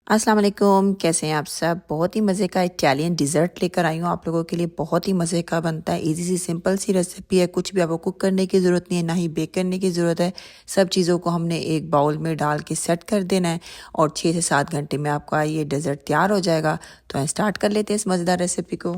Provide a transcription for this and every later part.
अस्सलाम वालेकुम, कैसे हैं आप सब। बहुत ही मज़े का इटालियन डिज़र्ट लेकर आई हूँ आप लोगों के लिए। बहुत ही मज़े का बनता है, इजी सी सिंपल सी रेसिपी है। कुछ भी आपको कुक करने की ज़रूरत नहीं है, ना ही बेक करने की ज़रूरत है। सब चीज़ों को हमने एक बाउल में डाल के सेट कर देना है और 6 से 7 घंटे में आपका ये डेज़र्ट तैयार हो जाएगा। तो स्टार्ट कर लेते हैं इस मज़ेदार रेसिपी को।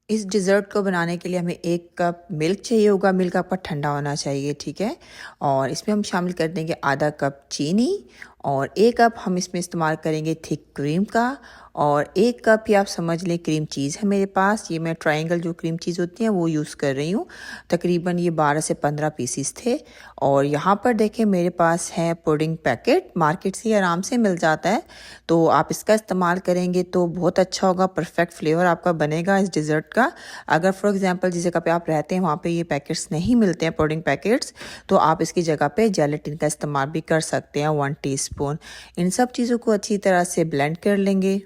इस डिज़र्ट को बनाने के लिए हमें 1 कप मिल्क चाहिए होगा। मिल्क आपका ठंडा होना चाहिए, ठीक है। और इसमें हम शामिल कर देंगे आधा कप चीनी और 1 कप हम इसमें इस्तेमाल करेंगे थिक क्रीम का और 1 कप ही आप समझ लें क्रीम चीज़ है मेरे पास। ये मैं ट्रायंगल जो क्रीम चीज़ होती है वो यूज़ कर रही हूँ। तकरीबन ये 12 से 15 पीसीस थे। और यहाँ पर देखें मेरे पास है पुडिंग पैकेट, मार्केट से आराम से मिल जाता है। तो आप इसका इस्तेमाल करेंगे तो बहुत अच्छा होगा, परफेक्ट फ्लेवर आपका बनेगा इस डिज़र्ट का। अगर फॉर एग्जांपल जिस जगह पे आप रहते हैं वहाँ पे ये पैकेट्स नहीं मिलते हैं पुडिंग पैकेट्स, तो आप इसकी जगह पे जेलेटिन का इस्तेमाल भी कर सकते हैं 1 टीस्पून। इन सब चीज़ों को अच्छी तरह से ब्लेंड कर लेंगे।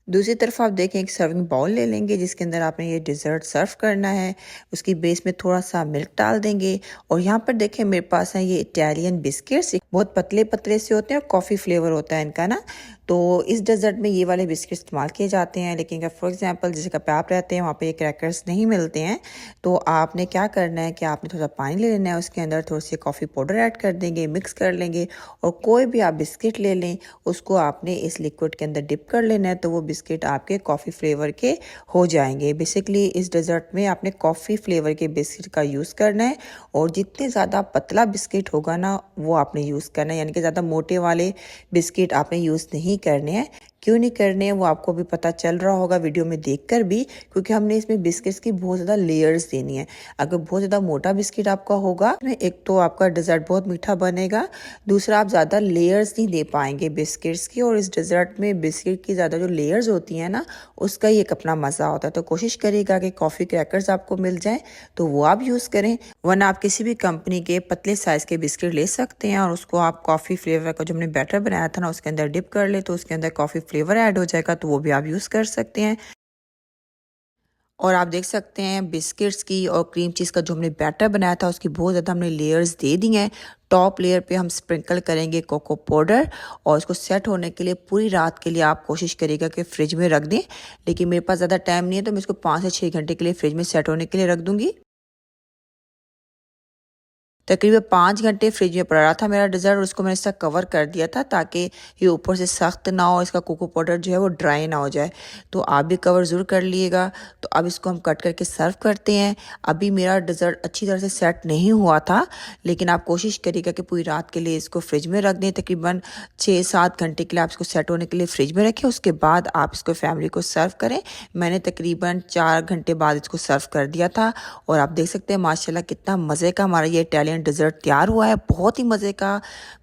दूसरी तरफ आप देखें एक सर्विंग बाउल ले लेंगे जिसके अंदर आपने ये डिज़र्ट सर्व करना है। उसकी बेस में थोड़ा सा मिल्क डाल देंगे और यहाँ पर देखें मेरे पास है ये इटालियन बिस्किट्स। बहुत पतले पतले से होते हैं और कॉफ़ी फ्लेवर होता है इनका ना। तो इस डेजर्ट में ये वाले बिस्किट इस्तेमाल किए जाते हैं। लेकिन अगर फॉर एग्जांपल जिस जगह पे आप रहते हैं वहाँ पे ये क्रैकर्स नहीं मिलते हैं, तो आपने क्या करना है कि आपने थोड़ा पानी ले लेना है, उसके अंदर थोड़ी सी कॉफ़ी पाउडर ऐड कर देंगे, मिक्स कर लेंगे और कोई भी आप बिस्किट ले लें उसको आपने इस लिक्विड के अंदर डिप कर लेना है। तो वो बिस्किट आपके कॉफ़ी फ्लेवर के हो जाएंगे। बेसिकली इस डेजर्ट में आपने कॉफ़ी फ्लेवर के बिस्किट का यूज़ करना है और जितने ज़्यादा पतला बिस्किट होगा ना वो आपने यूज़ करना है, यानी कि ज़्यादा मोटे वाले बिस्किट आपने यूज़ नहीं करने हैं। क्यों नहीं करने हैं वो आपको भी पता चल रहा होगा वीडियो में देखकर भी, क्योंकि हमने इसमें बिस्किट्स की बहुत ज़्यादा लेयर्स देनी है। अगर बहुत ज़्यादा मोटा बिस्किट आपका होगा, एक तो आपका डिज़र्ट बहुत मीठा बनेगा, दूसरा आप ज़्यादा लेयर्स नहीं दे पाएंगे बिस्किट्स की। और इस डिज़र्ट में बिस्किट की ज़्यादा जो लेयर्स होती हैं ना उसका ही एक अपना मज़ा होता है। तो कोशिश करिएगा कि कॉफ़ी क्रैकर्स आपको मिल जाएँ तो वो आप यूज़ करें, वरना आप किसी भी कंपनी के पतले साइज़ के बिस्किट ले सकते हैं और उसको आप कॉफ़ी फ्लेवर का जो हमने बैटर बनाया था ना उसके अंदर डिप कर ले, तो उसके अंदर कॉफ़ी फ्लेवर ऐड हो जाएगा, तो वो भी आप यूज़ कर सकते हैं। और आप देख सकते हैं बिस्किट्स की और क्रीम चीज़ का जो हमने बैटर बनाया था उसकी बहुत ज़्यादा हमने लेयर्स दे दी हैं। टॉप लेयर पे हम स्प्रिंकल करेंगे कोको पाउडर और इसको सेट होने के लिए पूरी रात के लिए आप कोशिश करिएगा कि फ्रिज में रख दें। लेकिन मेरे पास ज़्यादा टाइम नहीं है तो मैं इसको 5 से 6 घंटे के लिए फ्रिज में सेट होने के लिए रख दूँगी। तकरीबन 5 घंटे फ्रिज में पड़ा रहा था मेरा डिज़र्ट और उसको मैंने इसका कवर कर दिया था ताकि ये ऊपर से सख्त ना हो, इसका कोको पाउडर जो है वो ड्राई ना हो जाए। तो आप भी कवर ज़रूर कर लिएगा। तो अब इसको हम कट करके सर्व करते हैं। अभी मेरा डिज़र्ट अच्छी तरह से सेट नहीं हुआ था, लेकिन आप कोशिश करिएगा कि पूरी रात के लिए इसको फ्रिज में रख दें। तकरीबन 6-7 घंटे के लिए आप इसको सेट होने के लिए फ्रिज में रखें, उसके बाद आप इसको फैमिली को सर्व करें। मैंने तकरीबन 4 घंटे बाद इसको सर्व कर दिया था और आप देख सकते हैं माशाल्लाह कितना मज़े का हमारा ये इटालियन डिज़र्ट तैयार हुआ है। बहुत ही मज़े का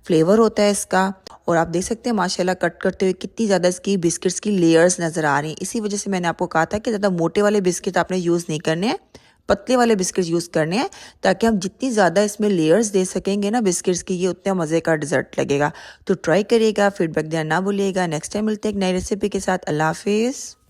फ्लेवर होता है इसका। और आप देख सकते हैं माशाल्लाह कट करते हुए कितनी ज़्यादा इसकी बिस्किट्स की लेयर्स नज़र आ रही हैं। इसी वजह से मैंने आपको कहा था कि ज़्यादा मोटे वाले बिस्किट आपने यूज़ नहीं करने हैं, पतले वाले बिस्किट्स यूज़ करने हैं, ताकि हम जितनी ज़्यादा इसमें लेयर्स दे सकेंगे ना बिस्किट्स की, ये उतना मज़े का डिज़र्ट लगेगा। तो ट्राई करिएगा, फीडबैक देना ना भूलिएगा। नेक्स्ट टाइम मिलते हैं एक नई रेसिपी के साथ। अल्लाह हाफिज़।